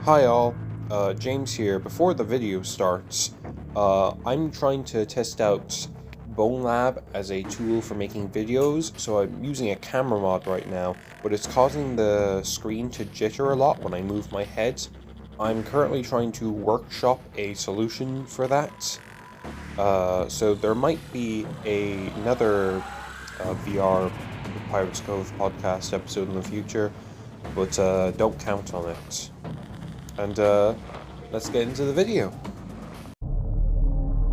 Hi all, James here. Before the video starts, I'm trying to test out BoneLab as a tool for making videos, so I'm using a camera mod right now, but it's causing the screen to jitter a lot when I move my head. I'm currently trying to workshop a solution for that, so there might be another VR Pirates Cove podcast episode in the future, but don't count on it. And let's get into the video.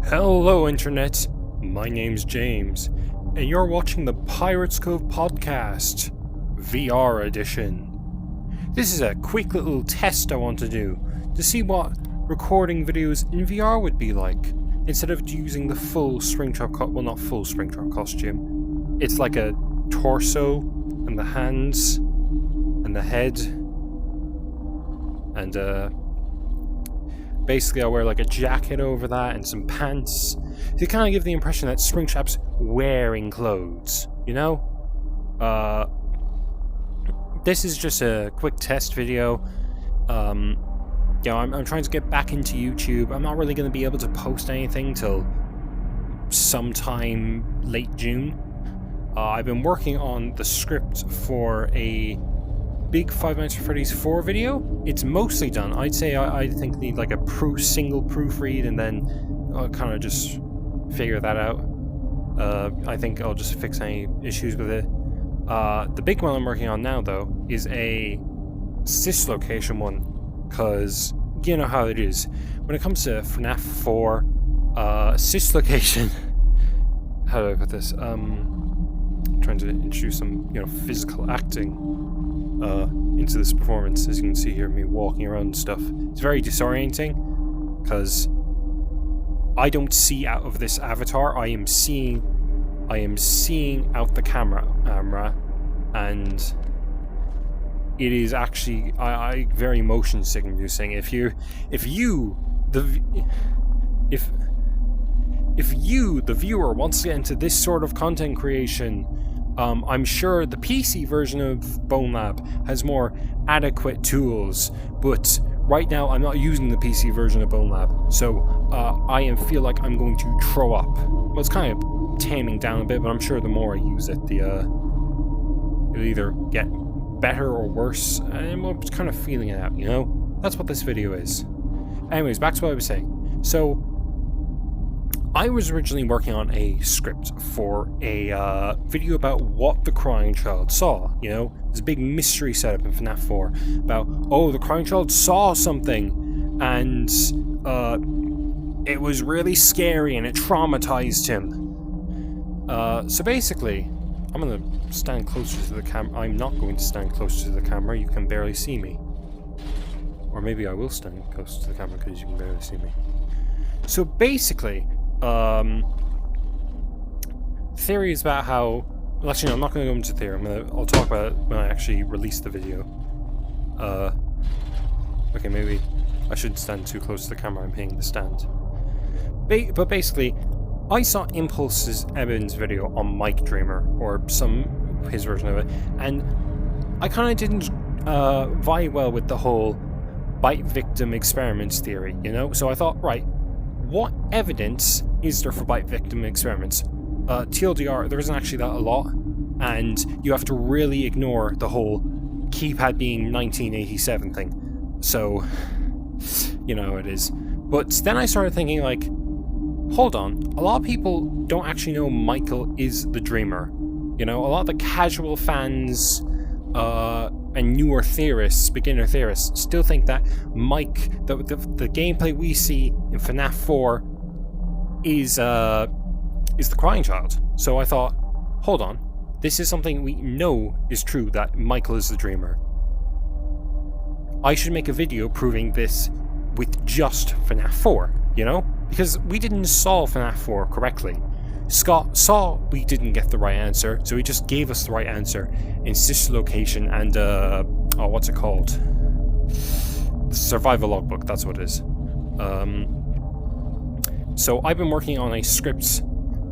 Hello Internet, my name's James, and you're watching the Pirates Cove podcast, VR edition. This is a quick little test I want to do, to see what recording videos in VR would be like, instead of using the full Springtrap not full Springtrap costume. It's like a torso, and the hands, and the head, and basically I wear like a jacket over that and some pants to kind of give the impression that Springtrap's wearing clothes, you know? This is just a quick test video. I'm trying to get back into YouTube. I'm not really going to be able to post anything till sometime late June. I've been working on the script for a big Five Nights at Freddy's 4 video. It's mostly done. I'd say I think need like a single proofread, and then I'll kind of just figure that out. I think I'll just fix any issues with it. The big one I'm working on now, though, is a cislocation one, because you know how it is. When it comes to FNAF 4, cislocation... How do I put this? Trying to introduce some, physical acting into this performance. As you can see here, me walking around and stuff. It's very disorienting because I don't see out of this avatar. I am seeing out the camera, and it is actually very motion sick inducing. If you, the viewer, wants to get into this sort of content creation, I'm sure the PC version of BoneLab has more adequate tools, but right now I'm not using the PC version of BoneLab, so I feel like I'm going to throw up. Well, it's kind of taming down a bit, but I'm sure the more I use it, it'll either get better or worse, and I'm just kind of feeling it out, you know? That's what this video is. Anyways, back to what I was saying. So, I was originally working on a script for a video about what the crying child saw, you know? There's a big mystery setup in FNAF 4 about, the crying child saw something, and it was really scary and it traumatized him. So basically, I'm going to stand closer to the camera. I'm not going to stand closer to the camera, you can barely see me. Or maybe I will stand closer to the camera because you can barely see me. So basically... theory is about how... Well, actually, no, I'm not going to go into theory. I'll talk about it when I actually release the video. Okay, maybe I shouldn't stand too close to the camera. I'm hitting the stand. But basically, I saw Impulse's Eben's video on Mike Dreamer, or his version of it, and I kind of didn't vibe well with the whole bite victim experiments theory, you know? So I thought, right, what evidence is there for bite victim experiments? TLDR, there isn't actually that a lot, and you have to really ignore the whole keypad being 1987 thing. So, you know how it is. But then I started thinking, like, hold on, a lot of people don't actually know Michael is the dreamer. You know, a lot of the casual fans and newer theorists, beginner theorists, still think that Mike, the gameplay we see in FNAF 4 is the crying child. So I thought, hold on, this is something we know is true, that Michael is the dreamer. I should make a video proving this with just FNAF 4, you know? Because we didn't solve FNAF 4 correctly. Scott saw we didn't get the right answer, so he just gave us the right answer in cislocation and, what's it called? The survival logbook, that's what it is. So I've been working on a script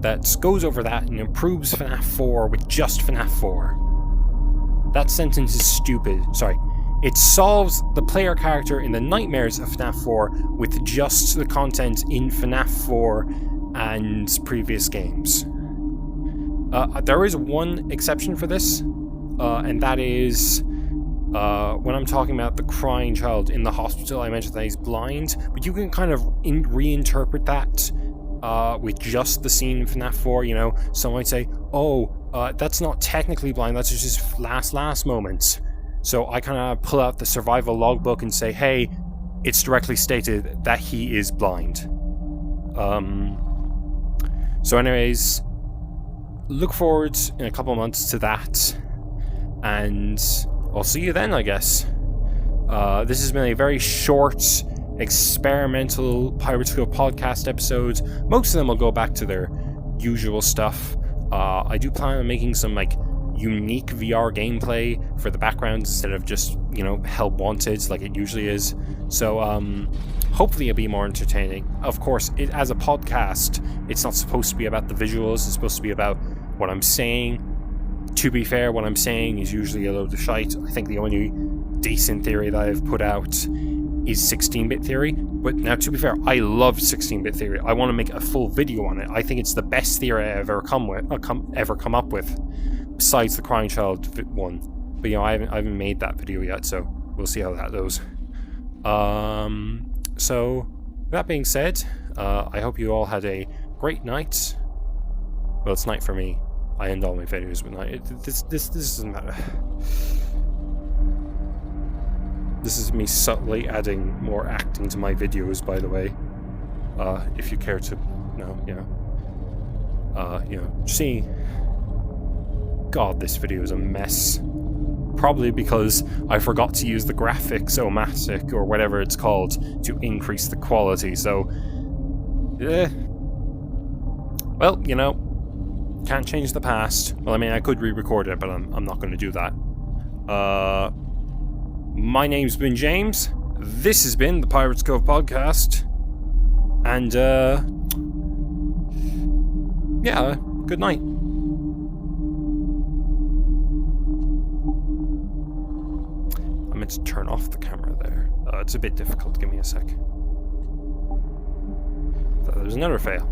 that goes over that and improves FNAF 4 with just FNAF 4. That sentence is stupid. Sorry. It solves the player character in the nightmares of FNAF 4 with just the content in FNAF 4 and previous games. There is one exception for this, and that is when I'm talking about the crying child in the hospital. I mentioned that he's blind, but you can kind of reinterpret that with just the scene in FNAF 4, you know. Some might say, oh, that's not technically blind, that's just his last moment. So I kind of pull out the survival logbook and say, hey, it's directly stated that he is blind. So anyways, look forward in a couple months to that, and I'll see you then, I guess. This has been a very short, experimental Pirates Cove podcast episode. Most of them will go back to their usual stuff. I do plan on making some, like, unique VR gameplay for the backgrounds instead of just, you know, Help Wanted like it usually is. So, hopefully it'll be more entertaining. Of course, as a podcast, it's not supposed to be about the visuals, it's supposed to be about what I'm saying. To be fair, what I'm saying is usually a load of shite. I think the only decent theory that I've put out is 16-bit theory. But now, to be fair, I love 16-bit theory. I want to make a full video on it. I think it's the best theory I've ever come up with, besides the Crying Child one. But, you know, I haven't made that video yet, so we'll see how that goes. So, that being said, I hope you all had a great night. Well, it's night for me. I end all my videos with night. This doesn't matter. This is me subtly adding more acting to my videos, by the way. If you care to know, yeah. You know, see. God, this video is a mess. Probably because I forgot to use the graphics-o-matic, or whatever it's called, to increase the quality, so... Well, you know, can't change the past. Well, I mean, I could re-record it, but I'm not going to do that. My name's been James. This has been the Pirates Cove podcast. And, yeah, good night. I meant to turn off the camera there. It's a bit difficult. Give me a sec. There's another fail.